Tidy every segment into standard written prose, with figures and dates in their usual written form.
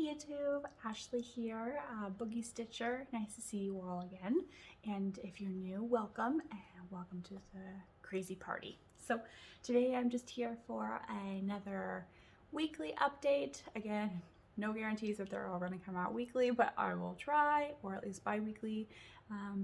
YouTube, Ashley here, Boogie Stitcher. Nice to see you all again. And if you're new, welcome and welcome to the crazy party. So today I'm just here for another weekly update. Again, no guarantees that they're all going to come out weekly, but I will try, or at least bi-weekly.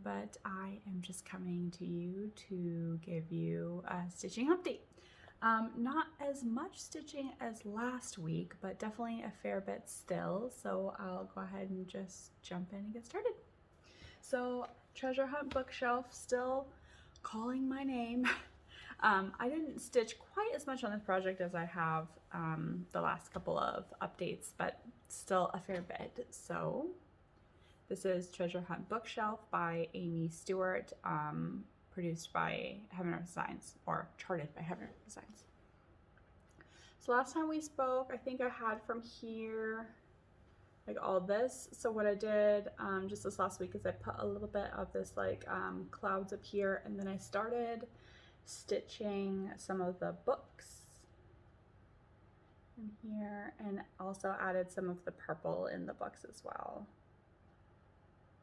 But I am just coming to you to give you a stitching update. Not as much stitching as last week, but definitely a fair bit still. So I'll go ahead and just jump in and get started. So Treasure Hunt Bookshelf still calling my name. I didn't stitch quite as much on this project as I have the last couple of updates, but still a fair bit. So this is Treasure Hunt Bookshelf by Amy Stewart. Produced by Heaven Earth Designs, or charted by Heaven Earth Designs. So last time we spoke, I think I had from here like all this. So what I did just this last week is I put a little bit of this like clouds up here, and then I started stitching some of the books in here, and also added some of the purple in the books as well.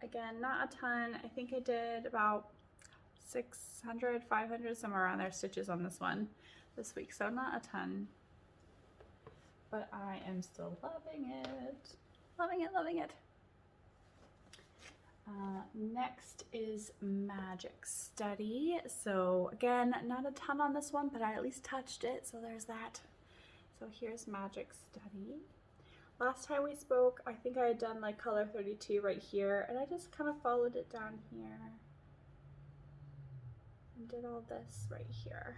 Again, not a ton. I think I did about 600, 500, somewhere around there stitches on this one this week, so not a ton, but I am still loving it, loving it, loving it. Next is Magic Study. So again, not a ton on this one, but I at least touched it, so there's that. So here's Magic Study. Last time we spoke, I think I had done like color 32 right here, and I just kind of followed it down here. Did all this right here.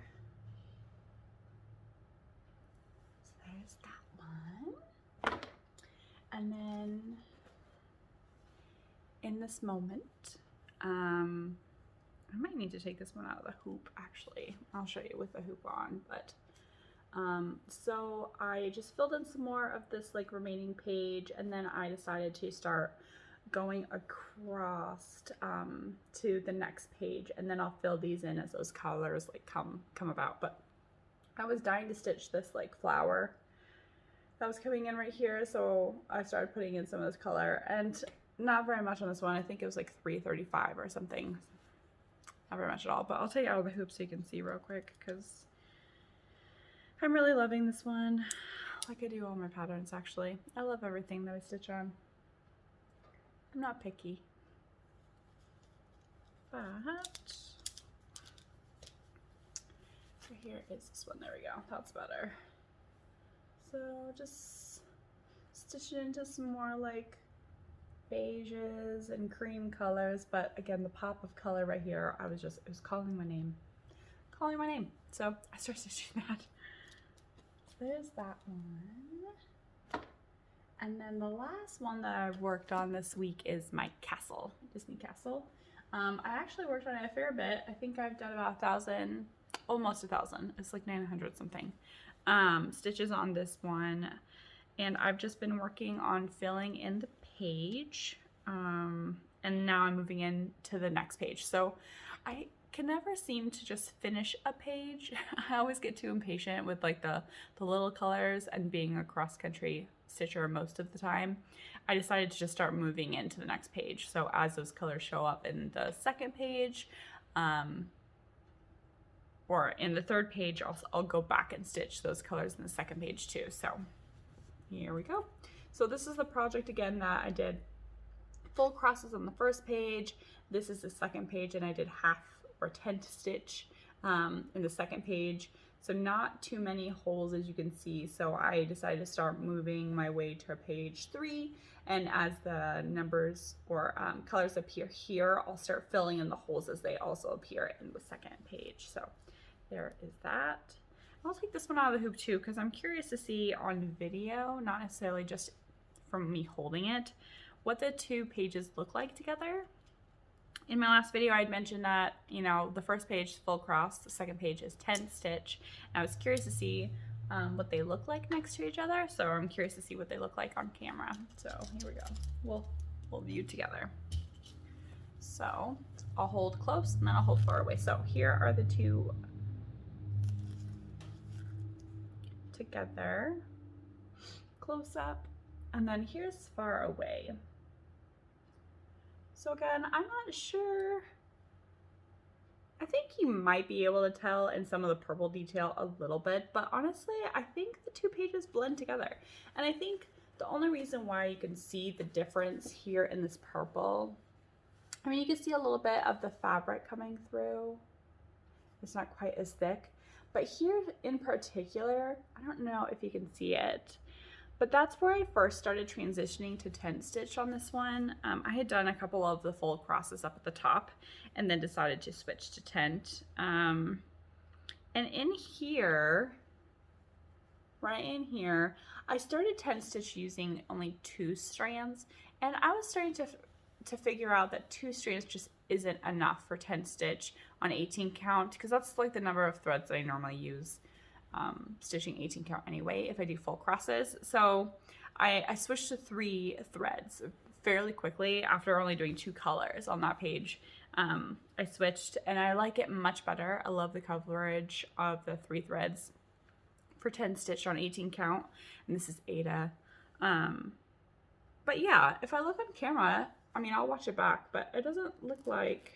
So there's that one. And then in this moment, I might need to take this one out of the hoop actually. I'll show you with the hoop on, but so I just filled in some more of this like remaining page, and then I decided to start going across to the next page, and then I'll fill these in as those colors like come about. But I was dying to stitch this like flower that was coming in right here, so I started putting in some of this color, and not very much on this one. I think it was like 335 or something, not very much at all. But I'll take it out of the hoop so you can see real quick, because I'm really loving this one, like I do all my patterns actually. I love everything that I stitch on. I'm not picky, but so here is this one. There we go. That's better. So just stitch it into some more like beiges and cream colors, but again, the pop of color right here, it was calling my name, So I started stitching that. So there's that one. And then the last one that I've worked on this week is my castle, Disney Castle. I actually worked on it a fair bit. I think I've done about 1,000, almost 1,000. It's like 900 something stitches on this one. And I've just been working on filling in the page. And now I'm moving into the next page. So I can never seem to just finish a page. I always get too impatient with like the little colors, and being a cross-country stitcher most of the time, I decided to just start moving into the next page. So as those colors show up in the second page, or in the third page, I'll go back and stitch those colors in the second page too. So here we go. So this is the project again that I did full crosses on the first page. This is the second page, and I did half or 10th stitch in the second page. So not too many holes, as you can see. So I decided to start moving my way to page 3. And as the numbers or colors appear here, I'll start filling in the holes as they also appear in the second page. So there is that. I'll take this one out of the hoop too, because I'm curious to see on video, not necessarily just from me holding it, what the two pages look like together. In my last video, I had mentioned that, you know, the first page is full cross, the second page is 10th stitch. And I was curious to see what they look like next to each other. So I'm curious to see what they look like on camera. So here we go. We'll view together. So I'll hold close and then I'll hold far away. So here are the two together. Close up. And then here's far away. So again, I'm not sure. I think you might be able to tell in some of the purple detail a little bit, but honestly, I think the two pages blend together. And I think the only reason why you can see the difference here in this purple, I mean, you can see a little bit of the fabric coming through. It's not quite as thick, but here in particular, I don't know if you can see it, but that's where I first started transitioning to 10 stitch on this one. I had done a couple of the full crosses up at the top and then decided to switch to tent. And in here, right in here, I started 10 stitch using only 2 strands, and I was starting to figure out that 2 strands just isn't enough for 10 stitch on 18 count, because that's like the number of threads that I normally use stitching 18 count anyway if I do full crosses. So I switched to 3 threads fairly quickly after only doing 2 colors on that page. I switched and I like it much better. I love the coverage of the 3 threads for 10 stitch on 18 count, and this is Ada. But yeah, if I look on camera, I mean, I'll watch it back, but it doesn't look like,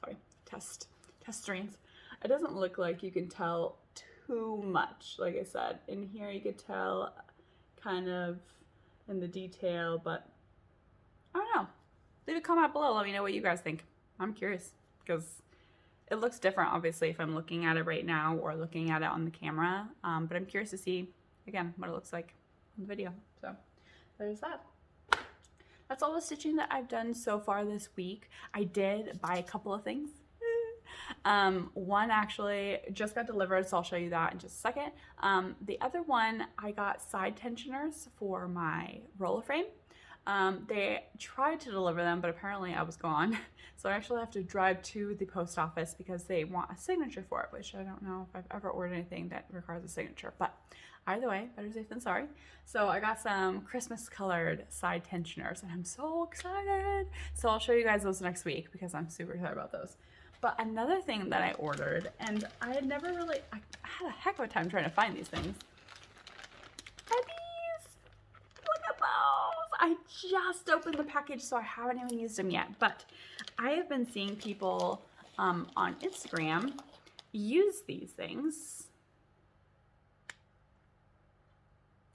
sorry, test strands. It doesn't look like you can tell too much. Like I said, in here you could tell kind of in the detail, but I don't know. Leave a comment below. Let me know what you guys think. I'm curious because it looks different, obviously, if I'm looking at it right now or looking at it on the camera. But I'm curious to see, again, what it looks like in the video. So there's that. That's all the stitching that I've done so far this week. I did buy a couple of things. One actually just got delivered, so I'll show you that in just a second. The other one, I got side tensioners for my roller frame. They tried to deliver them, but apparently I was gone. So I actually have to drive to the post office because they want a signature for it, which I don't know if I've ever ordered anything that requires a signature, but either way, better safe than sorry. So I got some Christmas colored side tensioners and I'm so excited. So I'll show you guys those next week because I'm super excited about those. But another thing that I ordered, and I had never really, I had a heck of a time trying to find these things, are these. Look at those. I just opened the package, so I haven't even used them yet. But I have been seeing people on Instagram use these things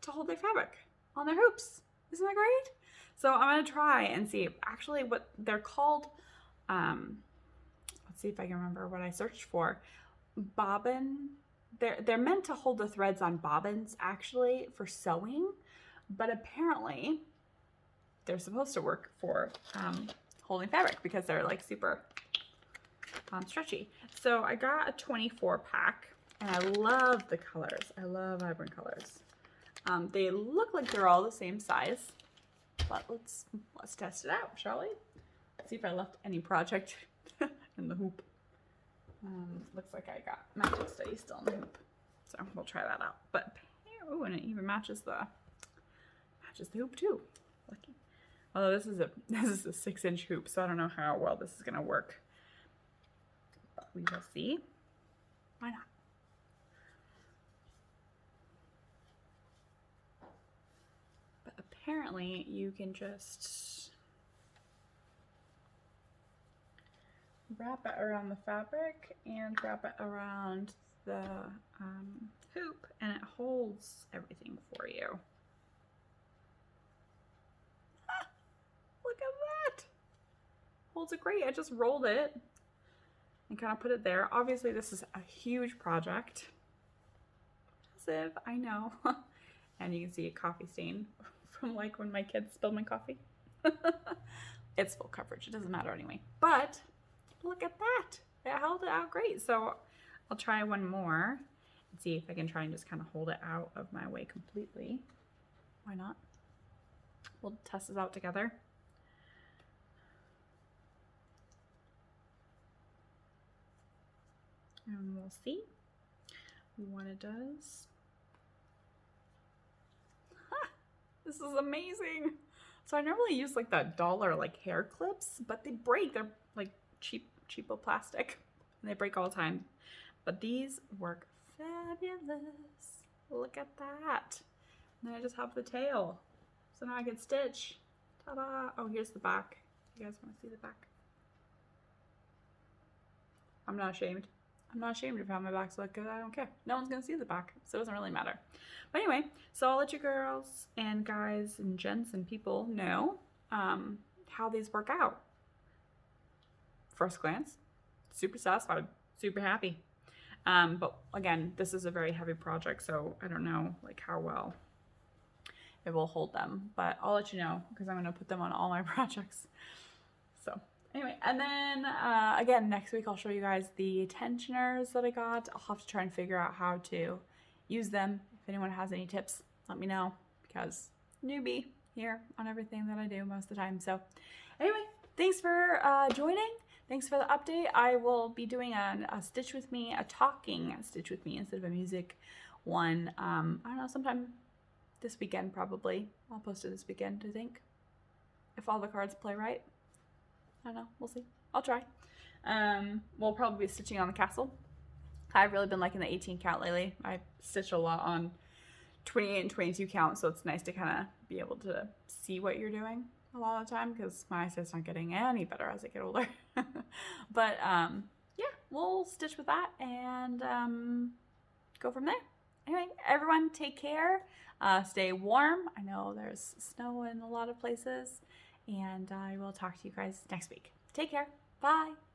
to hold their fabric on their hoops. Isn't that great? So I'm going to try and see actually what they're called. Let's see if I can remember what I searched for. Bobbin. They're meant to hold the threads on bobbins actually for sewing, but apparently they're supposed to work for holding fabric because they're like super stretchy. So I got a 24 pack and I love the colors. I love vibrant colors. They look like they're all the same size, but let's test it out, shall we? Let's see if I left any project in the hoop. Looks like I got Magic Study still in the hoop, so we'll try that out. But oh, and it even matches the hoop too. Lucky. Although this is a 6-inch hoop, so I don't know how well this is gonna work. But we will see. Why not? But apparently you can just wrap it around the fabric and wrap it around the hoop, and it holds everything for you. Ah, look at that! Holds it great. I just rolled it and kind of put it there. Obviously this is a huge project. Massive, I know. And you can see a coffee stain from like when my kids spilled my coffee. It's full coverage, it doesn't matter anyway. But look at that. It held it out great. So I'll try one more and see if I can try and just kind of hold it out of my way completely. Why not? We'll test this out together. And we'll see what it does. This is amazing. So I normally use like that dollar like hair clips, but they break. They're like cheapo plastic and they break all the time. But these work fabulous. Look at that. And then I just have the tail. So now I can stitch. Ta-da! Oh, here's the back. You guys want to see the back? I'm not ashamed. I'm not ashamed of how my backs look because I don't care. No one's going to see the back, so it doesn't really matter. But anyway, so I'll let you girls and guys and gents and people know how these work out. First glance, super satisfied, super happy. But again, this is a very heavy project, so I don't know like how well it will hold them. But I'll let you know because I'm going to put them on all my projects. So anyway, and then again, next week I'll show you guys the tensioners that I got. I'll have to try and figure out how to use them. If anyone has any tips, let me know because newbie here on everything that I do most of the time. So anyway, thanks for joining. Thanks for the update. I will be doing a stitch with me, a talking stitch with me instead of a music one. I don't know, sometime this weekend probably. I'll post it this weekend, I think. If all the cards play right. I don't know, we'll see. I'll try. We'll probably be stitching on the castle. I've really been liking the 18 count lately. I stitch a lot on 28 and 22 count, so it's nice to kind of be able to see what you're doing a lot of the time because my eyesight's not getting any better as I get older. But yeah, we'll stitch with that and go from there. Anyway, everyone take care. Stay warm. I know there's snow in a lot of places, and I will talk to you guys next week. Take care. Bye.